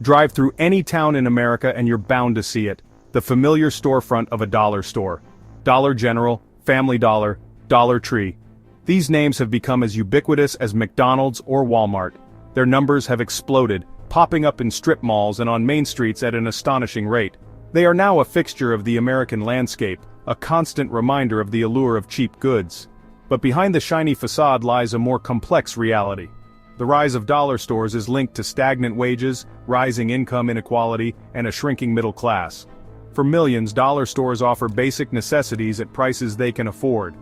Drive through any town in America and you're bound to see it. The familiar storefront of a dollar store. Dollar General, Family Dollar, Dollar Tree. These names have become as ubiquitous as McDonald's or Walmart. Their numbers have exploded, popping up in strip malls and on main streets at an astonishing rate. They are now a fixture of the American landscape, a constant reminder of the allure of cheap goods. But behind the shiny facade lies a more complex reality. The rise of dollar stores is linked to stagnant wages, rising income inequality, and a shrinking middle class. For millions, dollar stores offer basic necessities at prices they can afford.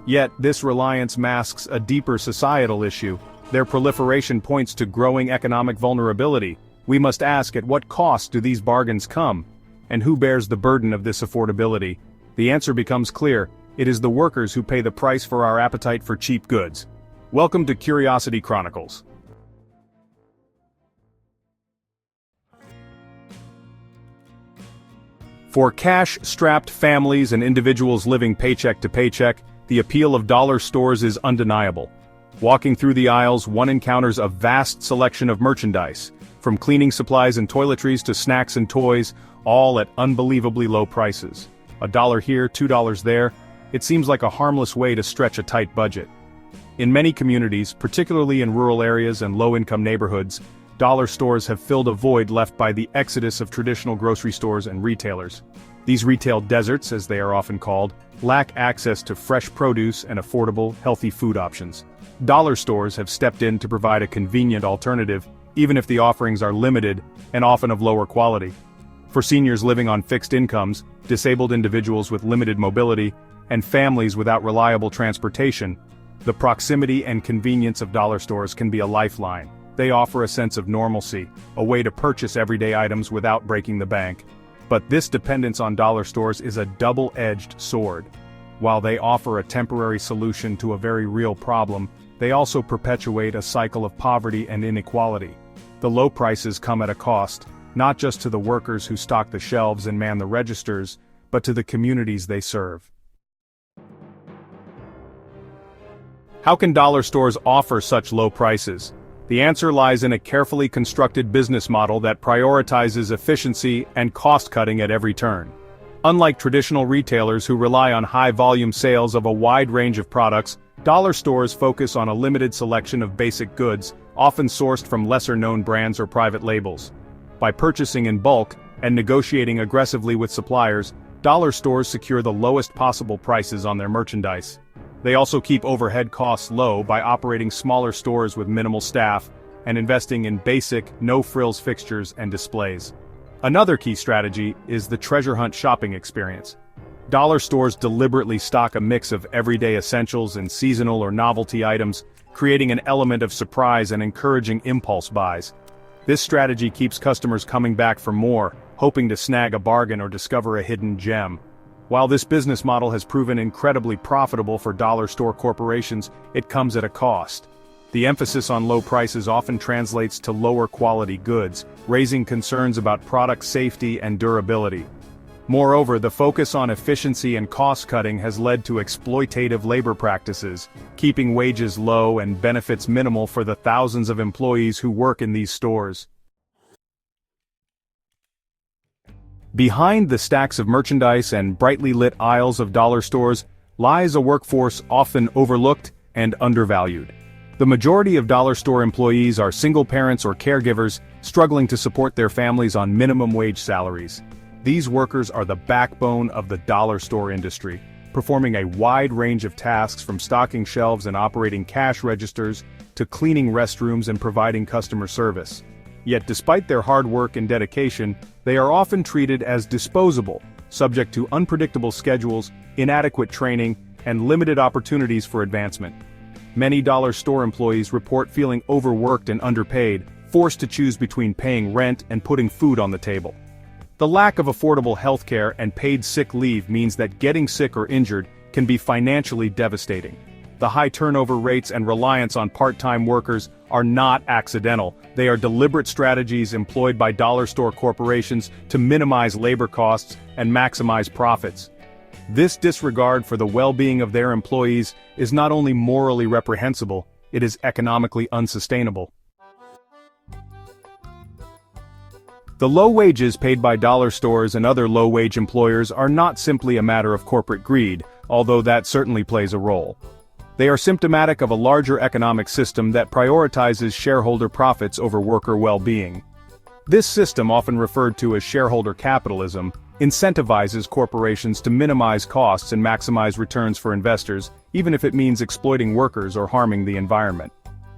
Yet, this reliance masks a deeper societal issue. Their proliferation points to growing economic vulnerability. We must ask, at what cost do these bargains come? And who bears the burden of this affordability? The answer becomes clear: it is the workers who pay the price for our appetite for cheap goods. Welcome to Curiosity Chronicles. For cash-strapped families and individuals living paycheck to paycheck, the appeal of dollar stores is undeniable. Walking through the aisles, one encounters a vast selection of merchandise, from cleaning supplies and toiletries to snacks and toys, all at unbelievably low prices. $1 here, $2 there. It seems like a harmless way to stretch a tight budget. In many communities, particularly in rural areas and low-income neighborhoods, dollar stores have filled a void left by the exodus of traditional grocery stores and retailers. These retail deserts, as they are often called, lack access to fresh produce and affordable, healthy food options. Dollar stores have stepped in to provide a convenient alternative, even if the offerings are limited and often of lower quality. For seniors living on fixed incomes, disabled individuals with limited mobility, and families without reliable transportation, the proximity and convenience of dollar stores can be a lifeline. They offer a sense of normalcy, a way to purchase everyday items without breaking the bank. But this dependence on dollar stores is a double-edged sword. While they offer a temporary solution to a very real problem, they also perpetuate a cycle of poverty and inequality. The low prices come at a cost, not just to the workers who stock the shelves and man the registers, but to the communities they serve. How can dollar stores offer such low prices? The answer lies in a carefully constructed business model that prioritizes efficiency and cost-cutting at every turn. Unlike traditional retailers who rely on high-volume sales of a wide range of products, dollar stores focus on a limited selection of basic goods, often sourced from lesser-known brands or private labels. By purchasing in bulk and negotiating aggressively with suppliers, dollar stores secure the lowest possible prices on their merchandise. They also keep overhead costs low by operating smaller stores with minimal staff and investing in basic, no-frills fixtures and displays. Another key strategy is the treasure hunt shopping experience. Dollar stores deliberately stock a mix of everyday essentials and seasonal or novelty items, creating an element of surprise and encouraging impulse buys. This strategy keeps customers coming back for more, hoping to snag a bargain or discover a hidden gem. While this business model has proven incredibly profitable for dollar store corporations, it comes at a cost. The emphasis on low prices often translates to lower quality goods, raising concerns about product safety and durability. Moreover, the focus on efficiency and cost-cutting has led to exploitative labor practices, keeping wages low and benefits minimal for the thousands of employees who work in these stores. Behind the stacks of merchandise and brightly lit aisles of dollar stores lies a workforce often overlooked and undervalued. The majority of dollar store employees are single parents or caregivers struggling to support their families on minimum wage salaries. These workers are the backbone of the dollar store industry, performing a wide range of tasks from stocking shelves and operating cash registers to cleaning restrooms and providing customer service. Yet despite their hard work and dedication, they are often treated as disposable, subject to unpredictable schedules, inadequate training, and limited opportunities for advancement. Many dollar store employees report feeling overworked and underpaid, forced to choose between paying rent and putting food on the table. The lack of affordable healthcare and paid sick leave means that getting sick or injured can be financially devastating. The high turnover rates and reliance on part-time workers are not accidental. They are deliberate strategies employed by dollar store corporations to minimize labor costs and maximize profits. This disregard for the well-being of their employees is not only morally reprehensible, it is economically unsustainable. The low wages paid by dollar stores and other low-wage employers are not simply a matter of corporate greed, although that certainly plays a role. They are symptomatic of a larger economic system that prioritizes shareholder profits over worker well-being. This system, often referred to as shareholder capitalism, incentivizes corporations to minimize costs and maximize returns for investors, even if it means exploiting workers or harming the environment.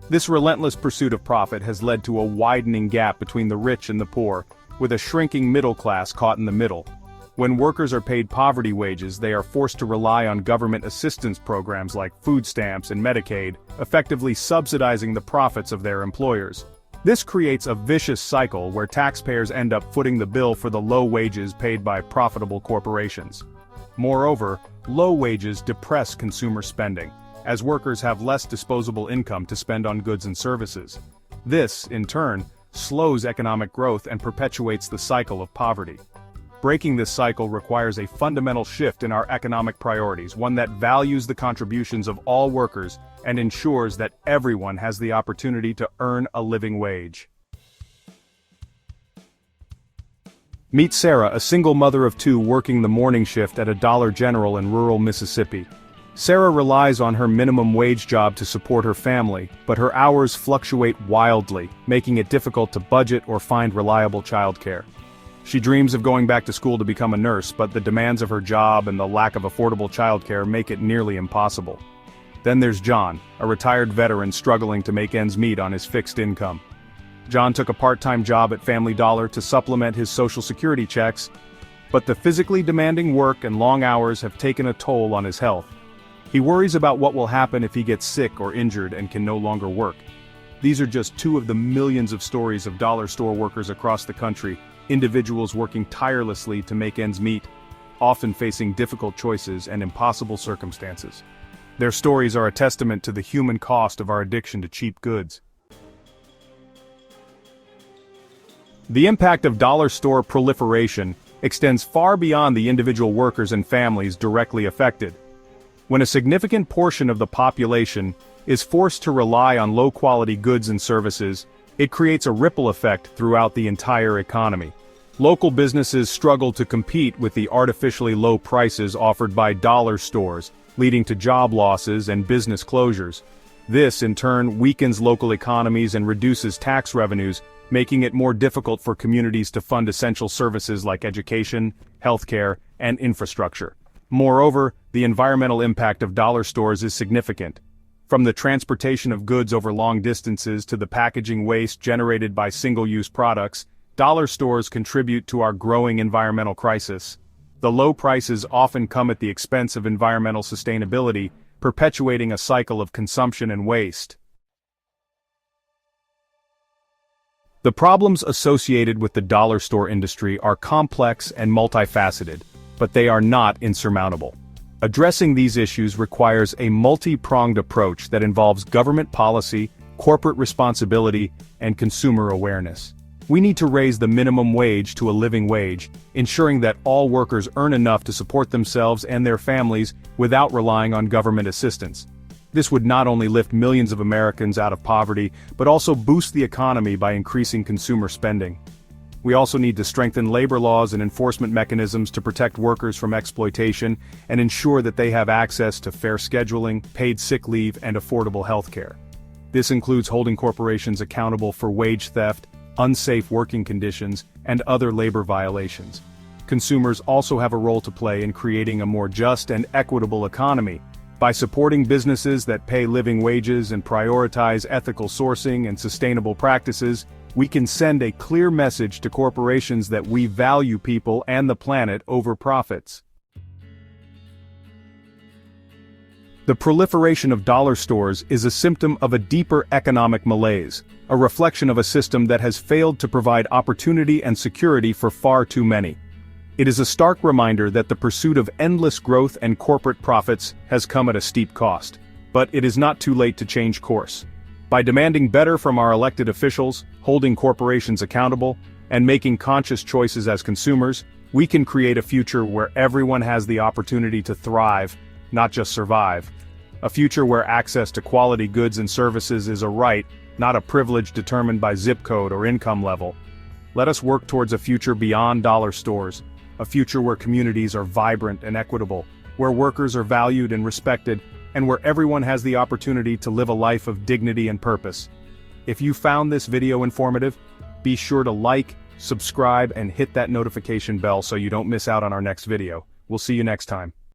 This relentless pursuit of profit has led to a widening gap between the rich and the poor, with a shrinking middle class caught in the middle. When workers are paid poverty wages, they are forced to rely on government assistance programs like food stamps and Medicaid, effectively subsidizing the profits of their employers. This creates a vicious cycle where taxpayers end up footing the bill for the low wages paid by profitable corporations. Moreover, low wages depress consumer spending, as workers have less disposable income to spend on goods and services. This, in turn, slows economic growth and perpetuates the cycle of poverty. Breaking this cycle requires a fundamental shift in our economic priorities, one that values the contributions of all workers and ensures that everyone has the opportunity to earn a living wage. Meet Sarah, a single mother of two working the morning shift at a Dollar General in rural Mississippi. Sarah relies on her minimum wage job to support her family, but her hours fluctuate wildly, making it difficult to budget or find reliable childcare. She dreams of going back to school to become a nurse, but the demands of her job and the lack of affordable childcare make it nearly impossible. Then there's John, a retired veteran struggling to make ends meet on his fixed income. John took a part-time job at Family Dollar to supplement his Social Security checks, but the physically demanding work and long hours have taken a toll on his health. He worries about what will happen if he gets sick or injured and can no longer work. These are just two of the millions of stories of dollar store workers across the country, individuals working tirelessly to make ends meet, often facing difficult choices and impossible circumstances. Their stories are a testament to the human cost of our addiction to cheap goods. The impact of dollar store proliferation extends far beyond the individual workers and families directly affected. When a significant portion of the population is forced to rely on low-quality goods and services, it creates a ripple effect throughout the entire economy. Local businesses struggle to compete with the artificially low prices offered by dollar stores, leading to job losses and business closures. This, in turn, weakens local economies and reduces tax revenues, making it more difficult for communities to fund essential services like education, healthcare, and infrastructure. Moreover, the environmental impact of dollar stores is significant. From the transportation of goods over long distances to the packaging waste generated by single-use products, dollar stores contribute to our growing environmental crisis. The low prices often come at the expense of environmental sustainability, perpetuating a cycle of consumption and waste. The problems associated with the dollar store industry are complex and multifaceted, but they are not insurmountable. Addressing these issues requires a multi-pronged approach that involves government policy, corporate responsibility, and consumer awareness. We need to raise the minimum wage to a living wage, ensuring that all workers earn enough to support themselves and their families without relying on government assistance. This would not only lift millions of Americans out of poverty, but also boost the economy by increasing consumer spending. We also need to strengthen labor laws and enforcement mechanisms to protect workers from exploitation and ensure that they have access to fair scheduling, paid sick leave, and affordable health care. This includes holding corporations accountable for wage theft, unsafe working conditions, and other labor violations. Consumers also have a role to play in creating a more just and equitable economy. By supporting businesses that pay living wages and prioritize ethical sourcing and sustainable practices, we can send a clear message to corporations that we value people and the planet over profits. The proliferation of dollar stores is a symptom of a deeper economic malaise, a reflection of a system that has failed to provide opportunity and security for far too many. It is a stark reminder that the pursuit of endless growth and corporate profits has come at a steep cost. But it is not too late to change course. By demanding better from our elected officials, holding corporations accountable, and making conscious choices as consumers, we can create a future where everyone has the opportunity to thrive, not just survive. A future where access to quality goods and services is a right, not a privilege determined by zip code or income level. Let us work towards a future beyond dollar stores, a future where communities are vibrant and equitable, where workers are valued and respected, and where everyone has the opportunity to live a life of dignity and purpose. If you found this video informative, be sure to like, subscribe, and hit that notification bell so you don't miss out on our next video. We'll see you next time.